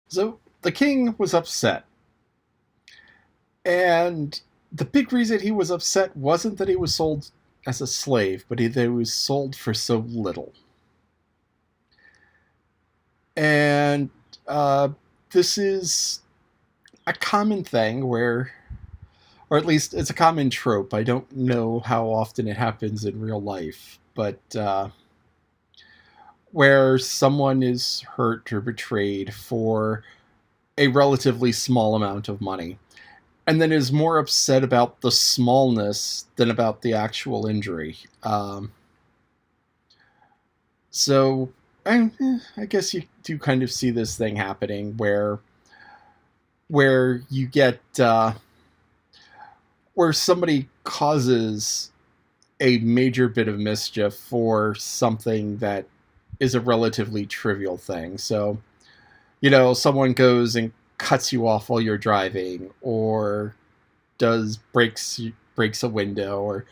So the king was upset. And the big reason he was upset wasn't that he was sold as a slave, but that he was sold for so little. And uh, this is a common thing where, or at least it's a common trope. I don't know how often it happens in real life, but where someone is hurt or betrayed for a relatively small amount of money and then is more upset about the smallness than about the actual injury. So I guess you do kind of see this thing happening where you get where somebody causes a major bit of mischief for something that is a relatively trivial thing. So, someone goes and cuts you off while you're driving, or does breaks a window, or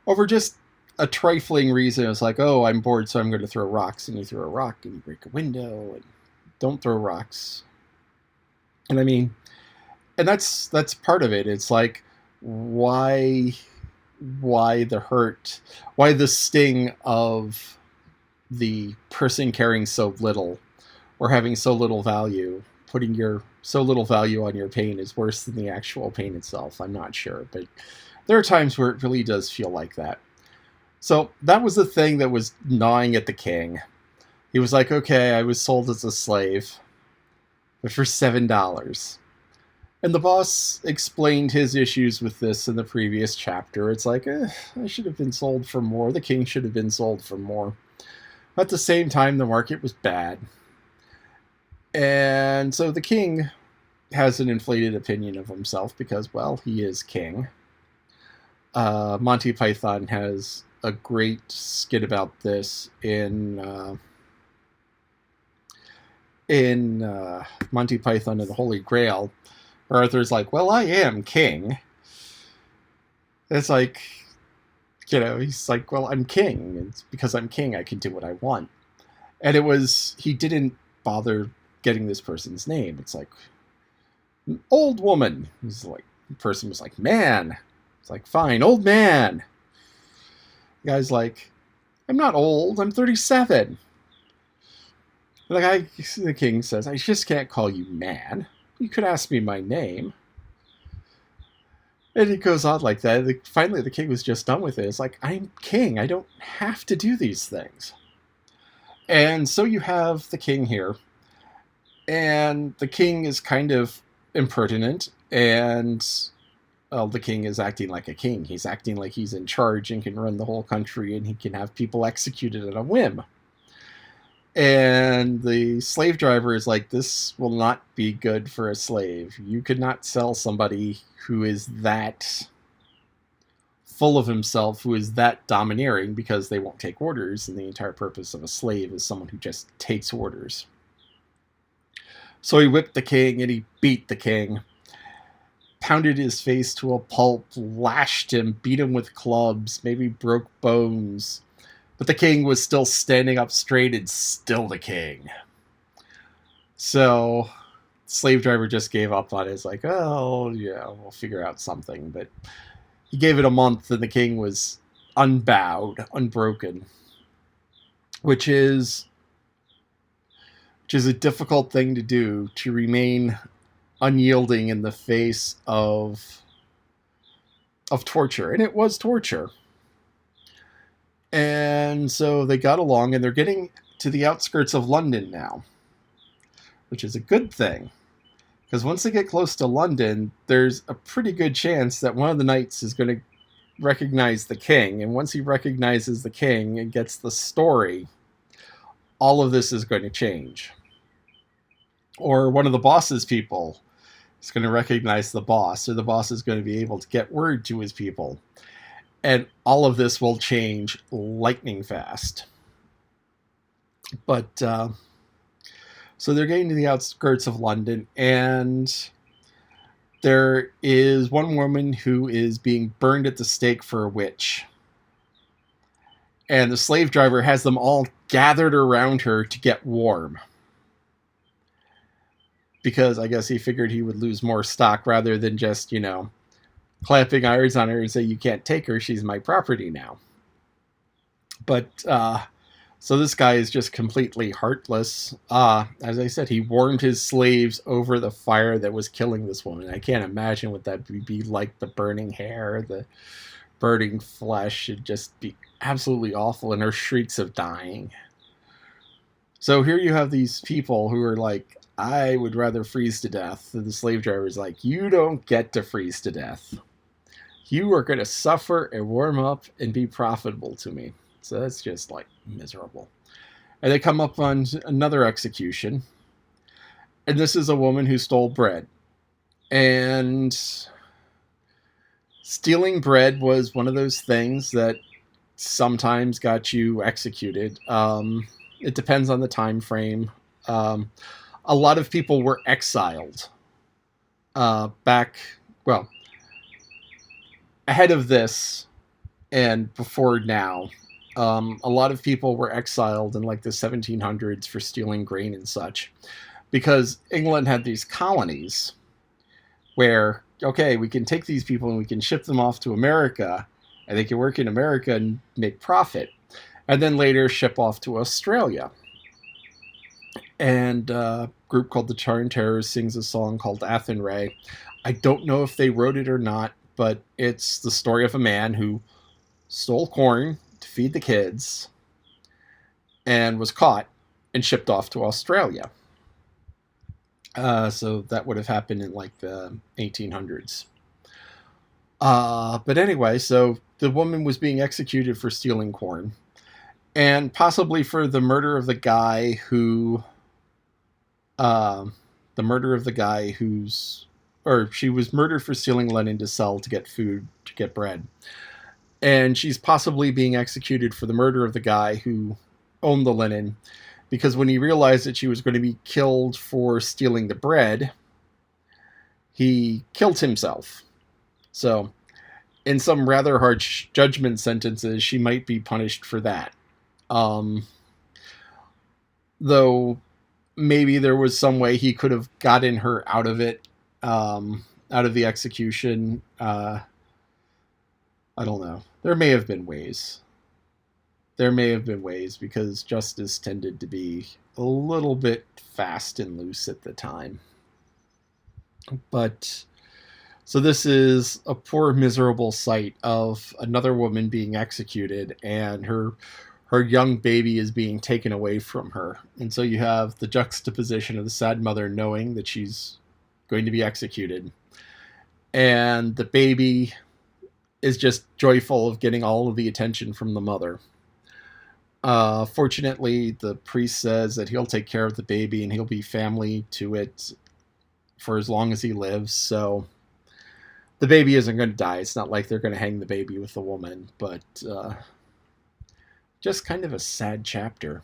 over just a trifling reason. It's like, oh, I'm bored, so I'm going to throw rocks, and you throw a rock and you break a window, and don't throw rocks. And I mean, and that's part of it. It's like, why the hurt, why the sting of the person caring so little or having so little value, putting your so little value on your pain is worse than the actual pain itself. I'm not sure, but there are times where it really does feel like that. So that was the thing that was gnawing at the king. He was like, okay, I was sold as a slave, but for $7. And the boss explained his issues with this in the previous chapter. It's like, I should have been sold for more. The king should have been sold for more. At the same time, the market was bad. And so the king has an inflated opinion of himself because, well, he is king. Monty Python has a great skit about this in Monty Python and the Holy Grail, where Arthur's like, well, I am king. It's like, he's like, well, I'm king. It's because I'm king, I can do what I want. And he didn't bother getting this person's name. It's like, old woman. He's like, the person was like, man. It's like, fine, old man. The guy's like, I'm not old, I'm 37. The king says, I just can't call you man. You could ask me my name. And it goes on like that. Finally, the king was just done with it. It's like, I'm king. I don't have to do these things. And so you have the king here. And the king is kind of impertinent. And the king is acting like a king. He's acting like he's in charge and can run the whole country. And he can have people executed at a whim. And the slave driver is like, this will not be good for a slave. You could not sell somebody who is that full of himself, who is that domineering, because they won't take orders. And the entire purpose of a slave is someone who just takes orders. So he whipped the king and he beat the king, pounded his face to a pulp, lashed him, beat him with clubs, maybe broke bones. But the king was still standing up straight and still the king. So the slave driver just gave up on it. It's like, oh, yeah, we'll figure out something. But he gave it a month and the king was unbowed, unbroken, which is a difficult thing to do, to remain unyielding in the face of torture. And it was torture. And so they got along, and they're getting to the outskirts of London now, which is a good thing. Because once they get close to London, there's a pretty good chance that one of the knights is going to recognize the king. And once he recognizes the king and gets the story, all of this is going to change. Or one of the boss's people is going to recognize the boss, or the boss is going to be able to get word to his people. And all of this will change lightning fast. But so they're getting to the outskirts of London, and there is one woman who is being burned at the stake for a witch. And the slave driver has them all gathered around her to get warm. because I guess he figured he would lose more stock rather than just, clapping irons on her and say, you can't take her, she's my property now. But, so this guy is just completely heartless. As I said, he warmed his slaves over the fire that was killing this woman. I can't imagine what that would be like, the burning hair, the burning flesh. It'd just be absolutely awful, and her shrieks of dying. So here you have these people who are like, I would rather freeze to death. And the slave driver is like, you don't get to freeze to death. You are going to suffer and warm up and be profitable to me. So that's just like miserable. And they come up on another execution. And this is a woman who stole bread. And stealing bread was one of those things that sometimes got you executed. It depends on the time frame. A lot of people were exiled ahead of this and before now. A lot of people were exiled in like the 1700s for stealing grain and such, because England had these colonies where, okay, we can take these people and we can ship them off to America, and they can work in America and make profit, and then later ship off to Australia. And a group called the Charm Terrors sings a song called Athenray. I don't know if they wrote it or not, but it's the story of a man who stole corn to feed the kids and was caught and shipped off to Australia. So that would have happened in like the 1800s. But anyway, so the woman was being executed for stealing corn, and possibly for the murder of the guy who, she was murdered for stealing linen to sell to get food, to get bread. And she's possibly being executed for the murder of the guy who owned the linen, because when he realized that she was going to be killed for stealing the bread, he killed himself. So, in some rather harsh judgment sentences, she might be punished for that. Though, maybe there was some way he could have gotten her out of it, out of the execution. I don't know. There may have been ways. Because justice tended to be a little bit fast and loose at the time. But, so this is a poor, miserable sight of another woman being executed, and her young baby is being taken away from her. And so you have the juxtaposition of the sad mother knowing that she's going to be executed, and the baby is just joyful of getting all of the attention from the mother. Fortunately, the priest says that he'll take care of the baby and he'll be family to it for as long as he lives. So the baby isn't going to die. It's not like they're going to hang the baby with the woman, but just kind of a sad chapter.